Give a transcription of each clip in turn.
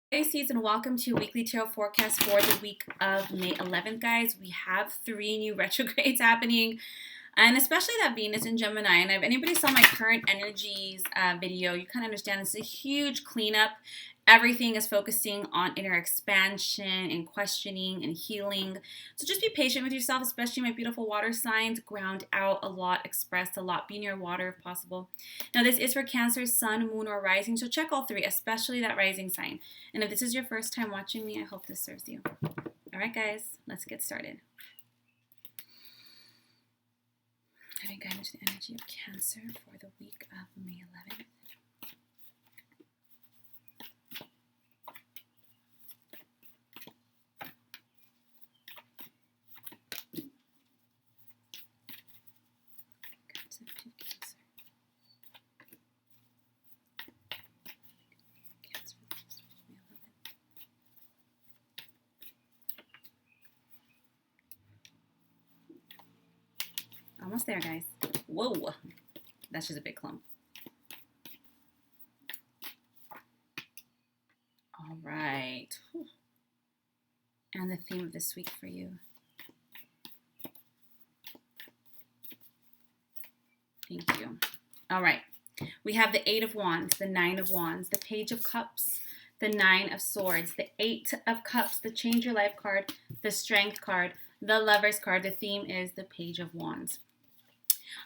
Pisces, and welcome to your weekly tarot forecast for the week of May 11th, guys. We have 3 new retrogrades happening, and especially that Venus in Gemini. And if anybody saw my current energies video, you kind of understand this is a huge cleanup. Everything is focusing on inner expansion and questioning and healing. So just be patient with yourself, especially my beautiful water signs. Ground out a lot, express a lot, be near water if possible. Now this is for Cancer, Sun, Moon, or Rising. So check all 3, especially that rising sign. And if this is your first time watching me, I hope this serves you. All right, guys, let's get started. Having guidance to the energy of Cancer for the week of May 11th. Almost there, guys. Whoa, that's just a big clump. All right. And the theme of this week for you. Thank you. All right. We have the 8 of Wands, the 9 of Wands, the Page of Cups, the 9 of Swords, the 8 of Cups, the Change Your Life card, the Strength card, the Lovers card. The theme is the Page of Wands.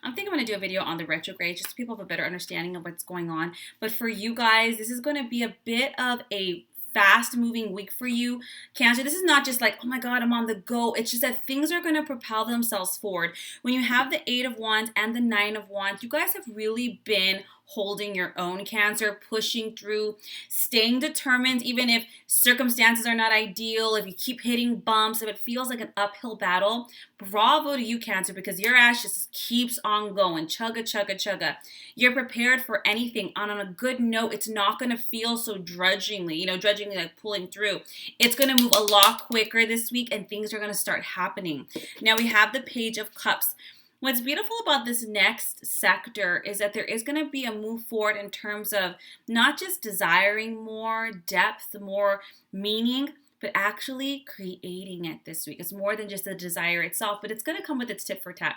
I'm thinking I'm going to do a video on the retrograde just so people have a better understanding of what's going on. But for you guys, this is going to be a bit of a fast-moving week for you, Cancer. This is not just like, oh my God, I'm on the go. It's just that things are going to propel themselves forward. When you have the 8 of Wands and the 9 of Wands, you guys have really been holding your own, Cancer, pushing through, staying determined, even if circumstances are not ideal, if you keep hitting bumps, if it feels like an uphill battle. Bravo to you, Cancer, because your ass just keeps on going. Chugga, chugga, chugga. You're prepared for anything. On a good note, it's not going to feel so drudgingly, drudgingly like pulling through. It's going to move a lot quicker this week, and things are going to start happening. Now we have the Page of Cups. What's beautiful about this next sector is that there is going to be a move forward in terms of not just desiring more depth, more meaning, but actually creating it this week. It's more than just the desire itself, but it's going to come with its tit for tat.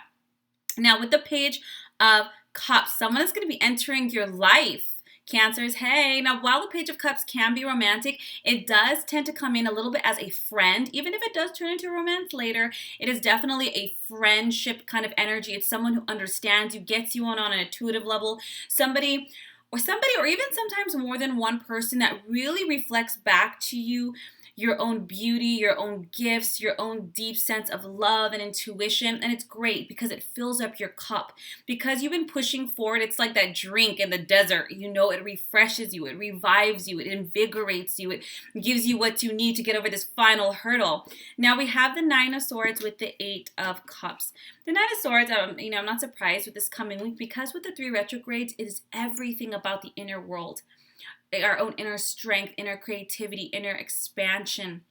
Now with the Page of Cups, someone is going to be entering your life. Cancers, hey. Now, while the Page of Cups can be romantic, it does tend to come in a little bit as a friend. Even if it does turn into romance later, it is definitely a friendship kind of energy. It's someone who understands you, gets you on an intuitive level. Somebody, or even sometimes more than one person that really reflects back to you your own beauty, your own gifts, your own deep sense of love and intuition. And it's great because it fills up your cup. Because you've been pushing forward, it's like that drink in the desert. It refreshes you, it revives you, it invigorates you, it gives you what you need to get over this final hurdle. Now we have the 9 of Swords with the 8 of Cups. The 9 of Swords, I'm not surprised with this coming week because with the 3 retrogrades, it is everything about the inner world. Our own inner strength, inner creativity, inner expansion.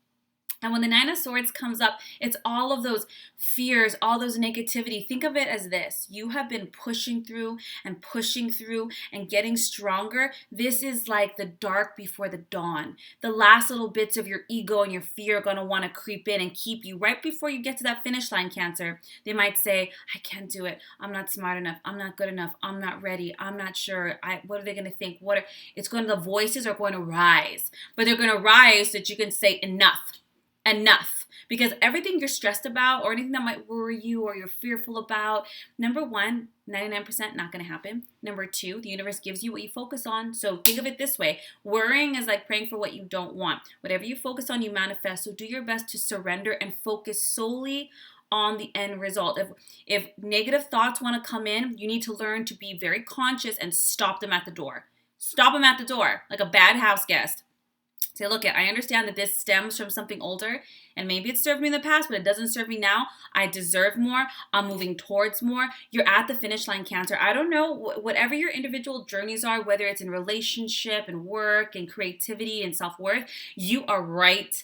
And when the 9 of Swords comes up, it's all of those fears, all those negativity. Think of it as this. You have been pushing through and getting stronger. This is like the dark before the dawn. The last little bits of your ego and your fear are going to want to creep in and keep you right before you get to that finish line, Cancer. They might say, I can't do it. I'm not smart enough. I'm not good enough. I'm not ready. I'm not sure. What are they going to think? The voices are going to rise. But they're going to rise so that you can say enough. Because everything you're stressed about or anything that might worry you or you're fearful about, number 1, 99% not going to happen. Number 2, the universe gives you what you focus on. So think of it this way. Worrying is like praying for what you don't want. Whatever you focus on, you manifest. So do your best to surrender and focus solely on the end result. If negative thoughts want to come in, you need to learn to be very conscious and stop them at the door. Stop them at the door like a bad house guest. Say, look, I understand that this stems from something older, and maybe it served me in the past, but it doesn't serve me now. I deserve more. I'm moving towards more. You're at the finish line, Cancer. I don't know, whatever your individual journeys are, whether it's in relationship and work and creativity and self-worth, you are right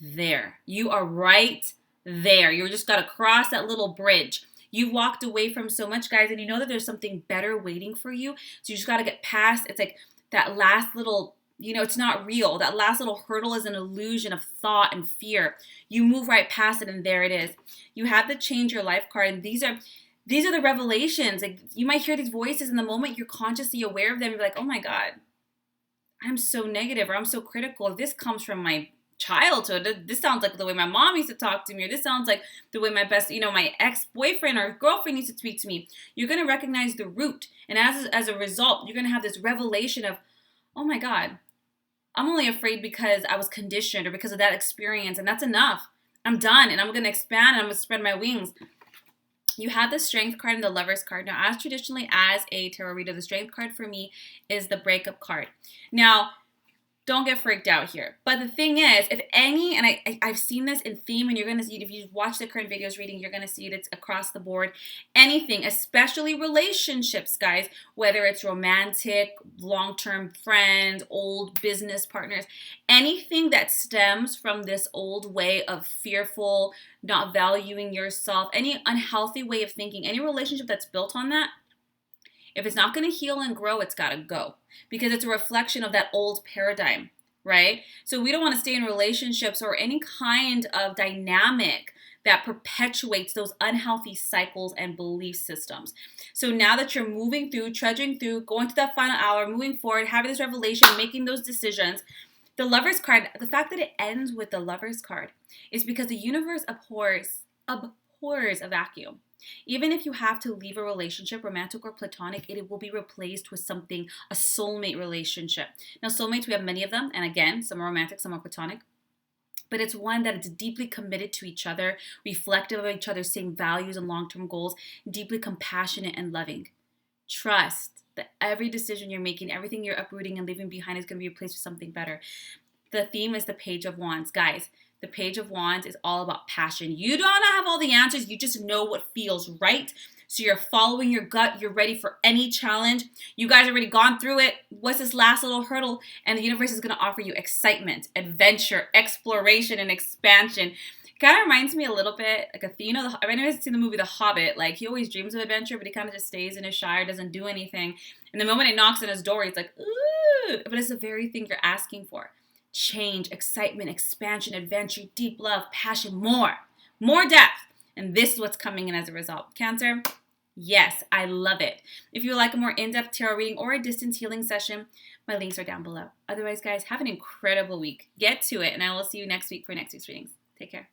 there. You are right there. You just got to cross that little bridge. You walked away from so much, guys, and you know that there's something better waiting for you. So you just got to get past. It's like that last little it's not real. That last little hurdle is an illusion of thought and fear. You move right past it, and there it is. You have the Change Your Life card, and these are the revelations. Like, you might hear these voices in the moment you're consciously aware of them. You're like, oh my God, I'm so negative, or I'm so critical. This comes from my childhood. This sounds like the way my mom used to talk to me, or this sounds like the way my ex-boyfriend or girlfriend used to speak to me. You're going to recognize the root. And as a result, you're going to have this revelation of, oh my God, I'm only afraid because I was conditioned or because of that experience, and that's enough. I'm done, and I'm going to expand, and I'm going to spread my wings. You have the Strength card and the Lovers card. Now, as traditionally as a tarot reader, the Strength card for me is the Breakup card. Now, don't get freaked out here. But the thing is, if any, and I've seen this in theme, and you're going to see it, if you watch the current videos reading, you're going to see it. It's across the board. Anything, especially relationships, guys, whether it's romantic, long-term friends, old business partners, anything that stems from this old way of fearful, not valuing yourself, any unhealthy way of thinking, any relationship that's built on that, if it's not going to heal and grow, it's got to go, because it's a reflection of that old paradigm, right? So we don't want to stay in relationships or any kind of dynamic that perpetuates those unhealthy cycles and belief systems. So now that you're moving through, trudging through, going to that final hour, moving forward, having this revelation, making those decisions, the Lovers card, the fact that it ends with the Lovers card is because the universe abhors a vacuum. Even if you have to leave a relationship, romantic or platonic, it will be replaced with something, a soulmate relationship. Now, soulmates, we have many of them. And again, some are romantic, some are platonic. But it's one that is deeply committed to each other, reflective of each other's same values and long-term goals, deeply compassionate and loving. Trust that every decision you're making, everything you're uprooting and leaving behind is going to be replaced with something better. The theme is the Page of Wands. Guys, the Page of Wands is all about passion. You don't have all the answers. You just know what feels right. So you're following your gut. You're ready for any challenge. You guys already gone through it. What's this last little hurdle? And the universe is going to offer you excitement, adventure, exploration, and expansion. Kind of reminds me a little bit like a theme. I've never seen the movie The Hobbit. Like, he always dreams of adventure, but he kind of just stays in his shire, doesn't do anything. And the moment it knocks on his door, he's like, ooh. But it's the very thing you're asking for. Change, excitement, expansion, adventure, deep love, passion, more depth. And this is what's coming in as a result. Cancer, yes, I love it. If you would like a more in-depth tarot reading or a distance healing session, my links are down below. Otherwise, guys, have an incredible week. Get to it, and I will see you next week for next week's readings. Take care.